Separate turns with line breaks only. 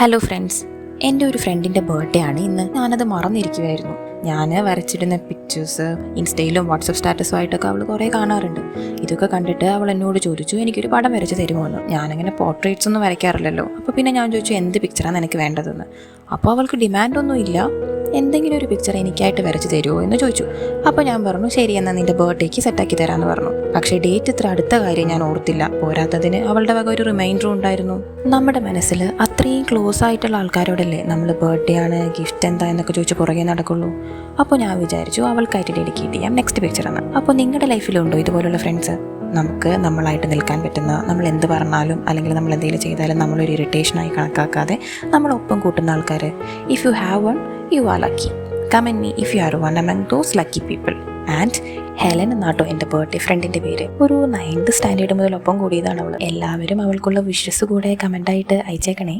Hello friends, എൻ്റെ ഒരു ഫ്രണ്ടിൻ്റെ ബർത്ത്ഡേ ആണ് ഇന്ന്. ഞാനത് മറന്നിരിക്കുമായിരുന്നു. ഞാൻ വരച്ചിടുന്ന പിക്ചേഴ്സ് ഇൻസ്റ്റയിലും വാട്സപ്പ് സ്റ്റാറ്റസും ആയിട്ടൊക്കെ അവൾ കുറേ കാണാറുണ്ട്. ഇതൊക്കെ കണ്ടിട്ട് അവൾ എന്നോട് ചോദിച്ചു, എനിക്കൊരു പടം വരച്ച് തരുമോ എന്ന്. ഞാനങ്ങനെ പോർട്രേറ്റ്സ് ഒന്നും വരയ്ക്കാറില്ലല്ലോ. അപ്പോൾ പിന്നെ ഞാൻ ചോദിച്ചു, എന്ത് പിക്ചറാണ് എനിക്ക് വേണ്ടതെന്ന്. അപ്പോൾ അവൾക്ക് ഡിമാൻഡൊന്നും ഇല്ല, എന്തെങ്കിലും ഒരു പിക്ചർ എനിക്കായിട്ട് വരച്ച് തരുമോ എന്ന് ചോദിച്ചു. അപ്പോൾ ഞാൻ പറഞ്ഞു, ശരി എന്നാൽ നിൻ്റെ ബർത്ത്ഡേക്ക് സെറ്റാക്കി തരാമെന്ന് പറഞ്ഞു. പക്ഷേ ഡേറ്റ് ഇത്ര അടുത്ത കാര്യം ഞാൻ ഓർത്തില്ല. പോരാത്തതിന് അവളുടെ വക ഒരു റിമൈൻഡറും ഉണ്ടായിരുന്നു. നമ്മുടെ മനസ്സിൽ അത്രയും ക്ലോസ് ആയിട്ടുള്ള ആൾക്കാരോടല്ലേ നമ്മൾ ബർത്ത്ഡേ ആണ്, ഗിഫ്റ്റ് എന്താ എന്നൊക്കെ ചോദിച്ച് പുറകെ നടക്കുള്ളൂ. അപ്പോൾ ഞാൻ വിചാരിച്ചു അവൾക്കായിട്ട് ഡെഡിക്കേറ്റ് ചെയ്യാം നെക്സ്റ്റ് പിക്ചർ എന്ന്. അപ്പോൾ നിങ്ങളുടെ ലൈഫിലുണ്ടോ ഇതുപോലുള്ള ഫ്രണ്ട്സ്? നമുക്ക് നമ്മളായിട്ട് നിൽക്കാൻ പറ്റുന്ന, നമ്മൾ എന്ത് പറഞ്ഞാലും അല്ലെങ്കിൽ നമ്മൾ എന്തെങ്കിലും ചെയ്താലും നമ്മളൊരു ഇറിറ്റേഷനായി കണക്കാക്കാതെ നമ്മളൊപ്പം കൂട്ടുന്ന ആൾക്കാർ. If you have one, you are lucky. Comment me if you are one among those lucky people. And Helen എന്നാട്ടോ എൻ്റെ ബർത്ത്ഡേ ഫ്രണ്ടിൻ്റെ പേര്. ഒരു 9th സ്റ്റാൻഡേർഡ് മുതൽ ഒപ്പം കൂടിയതാണ് അവൾ. എല്ലാവരും അവൾക്കുള്ള വിഷസ് കൂടെ കമൻ്റായിട്ട് അയച്ചേക്കണേ.